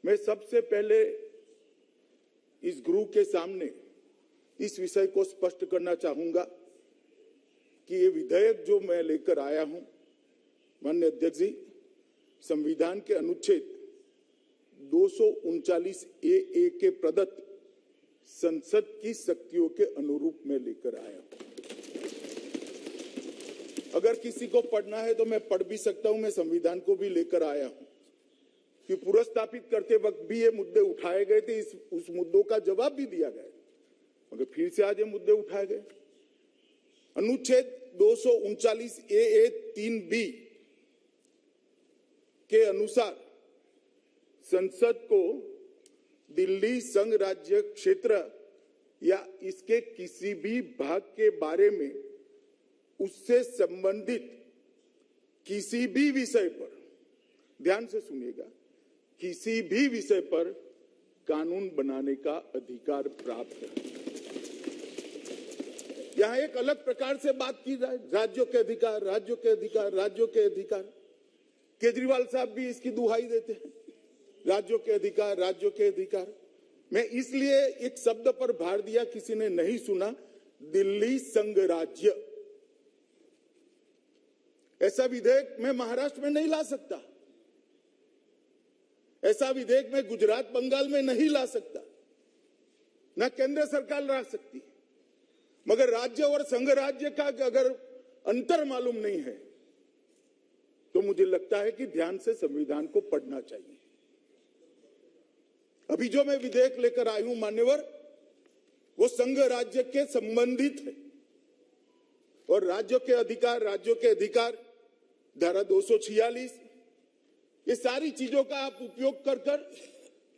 मैं सबसे पहले इस गृह के सामने इस विषय को स्पष्ट करना चाहूंगा कि ये विधेयक जो मैं लेकर आया हूं, माननीय अध्यक्ष जी, संविधान के अनुच्छेद 239 ए के प्रदत्त संसद की शक्तियों के अनुरूप में लेकर आया हूं। अगर किसी को पढ़ना है तो मैं पढ़ भी सकता हूं, मैं संविधान को भी लेकर आया हूं कि पुनर्स्थापित करते वक्त भी ये मुद्दे उठाए गए थे, उस मुद्दों का जवाब भी दिया गया, मगर फिर से आज ये मुद्दे उठाए गए। अनुच्छेद 239 ए 3B के अनुसार संसद को दिल्ली संघ राज्य क्षेत्र या इसके किसी भी भाग के बारे में उससे संबंधित किसी भी विषय पर, ध्यान से सुनिएगा, किसी भी विषय पर कानून बनाने का अधिकार प्राप्त है। यहां एक अलग प्रकार से बात की जाए, राज्यों के अधिकार, राज्यों के अधिकार, राज्यों के अधिकार। केजरीवाल साहब भी इसकी दुहाई देते हैं, राज्यों के अधिकार, राज्यों के अधिकार। मैं इसलिए एक शब्द पर भार दिया, किसी ने नहीं सुना, दिल्ली संघ राज्य। ऐसा विधेयक मैं महाराष्ट्र में नहीं ला सकता, ऐसा विधेयक मैं गुजरात बंगाल में नहीं ला सकता, ना केंद्र सरकार ला सकती। मगर राज्य और संघ राज्य का अगर अंतर मालूम नहीं है तो मुझे लगता है कि ध्यान से संविधान को पढ़ना चाहिए। अभी जो मैं विधेयक लेकर आई हूं मान्यवर, वो संघ राज्य के संबंधित है और राज्यों के अधिकार धारा 246, ये सारी चीजों का आप उपयोग कर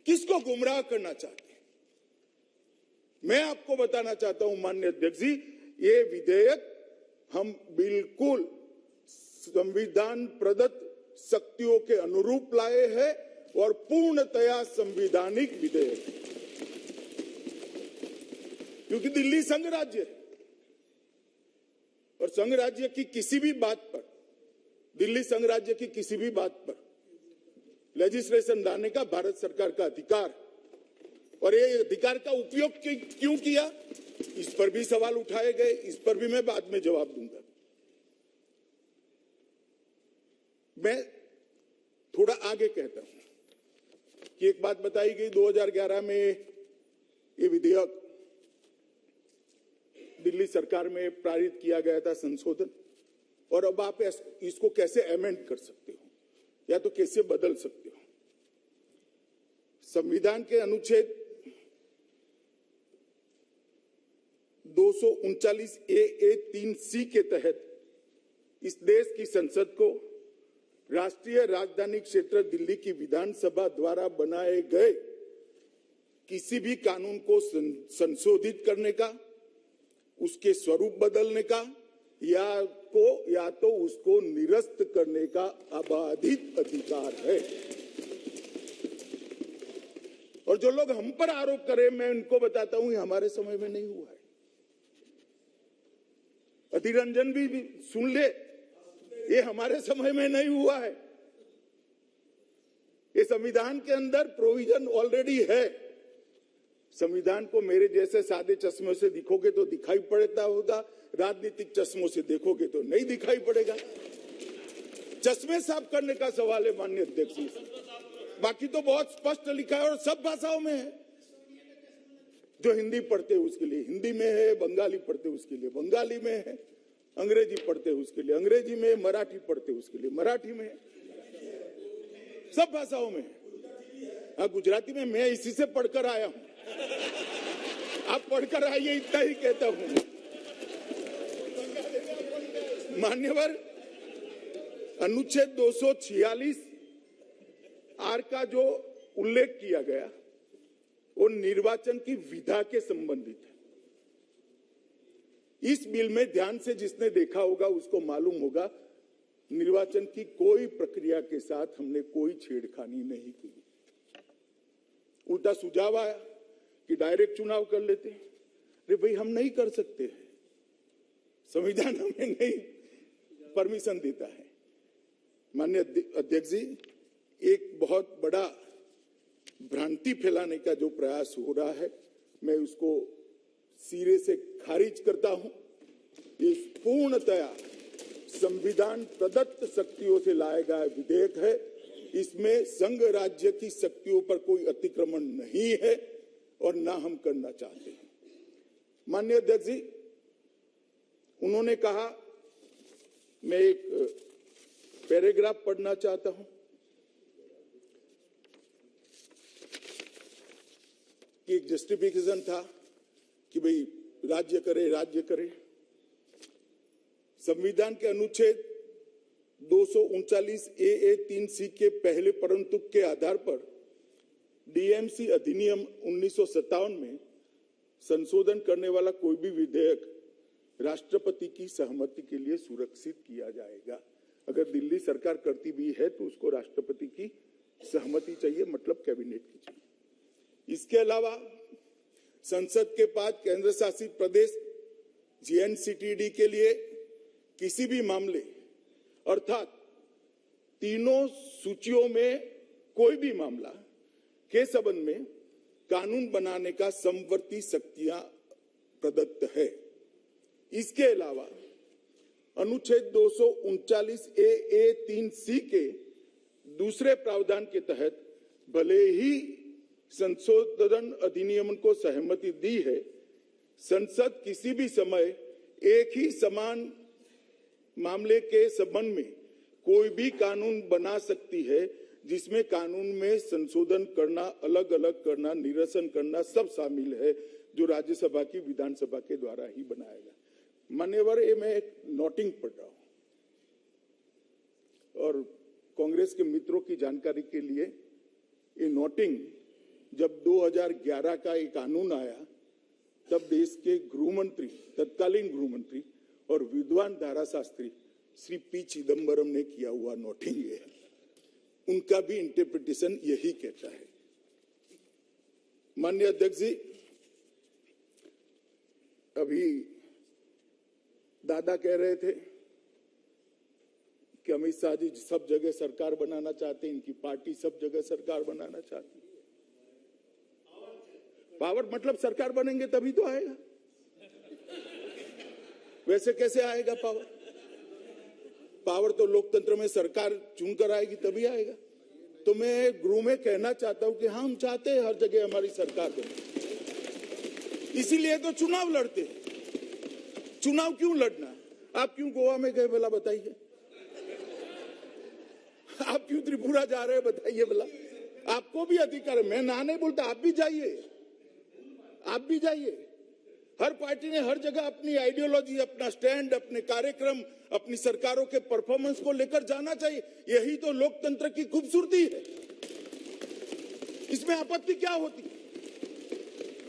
किसको गुमराह करना चाहते हैं। मैं आपको बताना चाहता हूं माननीय अध्यक्ष जी, ये विधेयक हम बिल्कुल संविधान प्रदत्त शक्तियों के अनुरूप लाए हैं और पूर्णतया संवैधानिक विधेयक है, क्योंकि दिल्ली संघ राज्य है और संघ राज्य की किसी भी बात पर, दिल्ली संघ राज्य की किसी भी बात पर लेजिस्लेशन लाने का भारत सरकार का अधिकार, और ये अधिकार का उपयोग क्यों किया, इस पर भी सवाल उठाए गए, इस पर भी मैं बाद में जवाब दूंगा। मैं थोड़ा आगे कहता हूं कि एक बात बताई गई, 2011 में ये विधेयक दिल्ली सरकार में पारित किया गया था, संशोधन, और अब आप इसको कैसे अमेंड कर सकते हो या तो कैसे बदल सकते हो। संविधान के अनुच्छेद 239 ए 3C के तहत इस देश की संसद को राष्ट्रीय राजधानी क्षेत्र दिल्ली की विधानसभा द्वारा बनाए गए किसी भी कानून को संशोधित करने का, उसके स्वरूप बदलने का या तो उसको निरस्त करने का अबाधित अधिकार है। और जो लोग हम पर आरोप करें, मैं उनको बताता हूं, ये हमारे समय में नहीं हुआ है। अधीर रंजन भी सुन ले, ये हमारे समय में नहीं हुआ है। ये संविधान के अंदर प्रोविजन ऑलरेडी है। संविधान को मेरे जैसे सादे चश्मों से देखोगे तो दिखाई पड़ता होगा, राजनीतिक चश्मों से देखोगे तो नहीं दिखाई पड़ेगा। चश्मे साफ करने का सवाल है माननीय अध्यक्ष जी, बाकी तो बहुत स्पष्ट लिखा है और सब भाषाओं में है। जो हिंदी पढ़ते हैं उसके लिए हिंदी में है, बंगाली पढ़ते हैं उसके लिए बंगाली में है, अंग्रेजी पढ़ते हैं उसके लिए अंग्रेजी में, मराठी पढ़ते हैं उसके लिए मराठी में, सब भाषाओं में है। हाँ, गुजराती में मैं इसी से पढ़कर आया हूं, आप पढ़कर आइए, इतना ही कहता हूं। मान्यवर, अनुच्छेद 246 आर का जो उल्लेख किया गया वो निर्वाचन की विधा के संबंधित है। इस बिल में ध्यान से जिसने देखा होगा उसको मालूम होगा, निर्वाचन की कोई प्रक्रिया के साथ हमने कोई छेड़खानी नहीं की। उल्टा सुझाव आया कि डायरेक्ट चुनाव कर लेते हैं। अरे भाई, हम नहीं कर सकते हैं, संविधान हमें नहीं परमिशन देता है। माननीय अध्यक्ष जी, एक बहुत बड़ा भ्रांति फैलाने का जो प्रयास हो रहा है, मैं उसको सिरे से खारिज करता हूं। ये पूर्णतया संविधान प्रदत्त शक्तियों से लाया गया विधेयक है। इसमें संघ राज्य की शक्तियों पर कोई अतिक्रमण नहीं है और ना हम करना चाहते हैं। माननीय अध्यक्ष जी, उन्होंने कहा, मैं एक पैराग्राफ पढ़ना चाहता हूं कि एक जस्टिफिकेशन था कि भाई राज्य करे। संविधान के अनुच्छेद 239 ए 3C के पहले परंतुक के आधार पर डीएमसी अधिनियम 1957 में संशोधन करने वाला कोई भी विधेयक राष्ट्रपति की सहमति के लिए सुरक्षित किया जाएगा। अगर दिल्ली सरकार करती भी है तो उसको राष्ट्रपति की सहमति चाहिए, मतलब कैबिनेट की चाहिए। इसके अलावा संसद के बाद केंद्र शासित प्रदेश जेएनसीटीडी के लिए किसी भी मामले अर्थात तीनों सूचियों में कोई भी मामला के संबंध में कानून बनाने का समवर्ती शक्तियां प्रदत्त है। इसके अलावा अनुच्छेद 239 ए 3C के दूसरे प्रावधान के तहत भले ही संशोधन अधिनियम को सहमति दी है, संसद किसी भी समय एक ही समान मामले के संबंध में कोई भी कानून बना सकती है, जिसमें कानून में संशोधन करना, अलग अलग करना, निरसन करना सब शामिल है, जो राज्यसभा की विधानसभा के द्वारा ही बनाएगा। मान्यवर, ये मैं एक नोटिंग पढ़ रहा हूं और कांग्रेस के मित्रों की जानकारी के लिए, ये नोटिंग जब 2011 का एक कानून आया तब देश के गृहमंत्री, तत्कालीन गृहमंत्री और विद्वान धाराशास्त्री श्री पी चिदम्बरम ने किया हुआ नोटिंग है। उनका भी इंटरप्रिटेशन यही कहता है। माननीय अध्यक्ष जी, अभी दादा कह रहे थे कि अमित शाह जी सब जगह सरकार बनाना चाहते हैं, इनकी पार्टी सब जगह सरकार बनाना चाहती है। पावर मतलब सरकार बनेंगे तभी तो आएगा, वैसे कैसे आएगा पावर? पावर तो लोकतंत्र में सरकार चुनकर आएगी तभी आएगा। तो मैं गृह में कहना चाहता हूं कि हम चाहते हैं हर जगह हमारी सरकार बने, इसीलिए तो चुनाव लड़ते हैं। चुनाव क्यों लड़ना? आप क्यों गोवा में गए भला बताइए? आप क्यों त्रिपुरा जा रहे हैं बताइए भला? आपको भी अधिकार है, मैं ना नहीं बोलता, आप भी जाइए, आप भी जाइए। हर पार्टी ने हर जगह अपनी आइडियोलॉजी, अपना स्टैंड, अपने कार्यक्रम, अपनी सरकारों के परफॉर्मेंस को लेकर जाना चाहिए। यही तो लोकतंत्र की खूबसूरती है। इसमें आपत्ति क्या होती?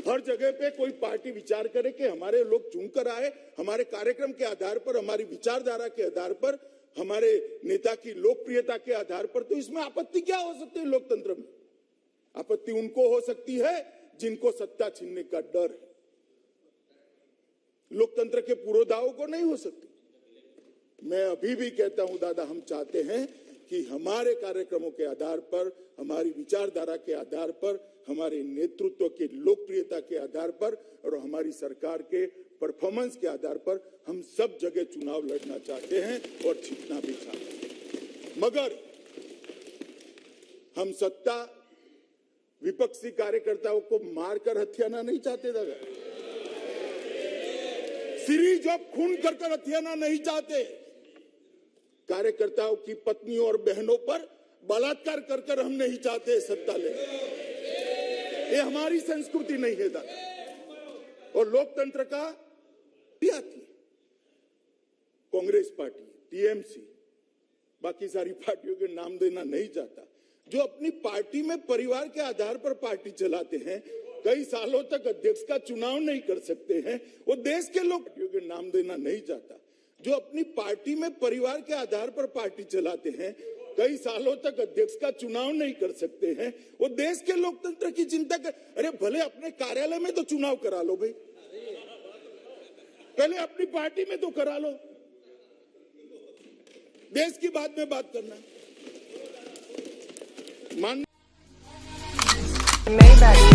हर जगह पे कोई पार्टी विचार करे कि हमारे लोग चुनकर आए, हमारे कार्यक्रम के आधार पर, हमारी विचारधारा के आधार पर, हमारे नेता की लोकप्रियता के आधार पर, तो इसमें आपत्ति क्या हो सकती है? लोकतंत्र में आपत्ति उनको हो सकती है जिनको सत्ता छीनने का डर है। लोकतंत्र के पुरोधाओं को नहीं हो सकती। मैं अभी भी कहता हूं दादा, हम चाहते हैं कि हमारे कार्यक्रमों के आधार पर, हमारी विचारधारा के आधार पर, हमारे नेतृत्व की लोकप्रियता के आधार पर और हमारी सरकार के परफॉर्मेंस के आधार पर हम सब जगह चुनाव लड़ना चाहते हैं और जीतना भी चाहते हैं। मगर हम सत्ता विपक्षी कार्यकर्ताओं को मारकर हत्याना नहीं चाहते दादा। सीरीज ऑफ खून कर हत्याना नहीं चाहते। कार्यकर्ताओं की पत्नियों और बहनों पर बलात्कार कर हम नहीं चाहते सत्ता ले। ये हमारी संस्कृति नहीं है दादा। और लोकतंत्र का आती है कांग्रेस पार्टी, टीएमसी, बाकी सारी पार्टियों के नाम देना नहीं चाहता, जो अपनी पार्टी में परिवार के आधार पर पार्टी चलाते हैं, कई सालों तक अध्यक्ष का चुनाव नहीं कर सकते हैं, वो देश के लोग के नाम देना नहीं चाहता, जो अपनी पार्टी में परिवार के आधार पर पार्टी चलाते हैं, कई सालों तक अध्यक्ष का चुनाव नहीं कर सकते हैं, वो देश के लोकतंत्र की चिंता कर। अरे भले अपने कार्यालय में तो चुनाव करा लो भाई, पहले अपनी पार्टी में तो करा लो, देश की बात में बात करना। मान Maybach.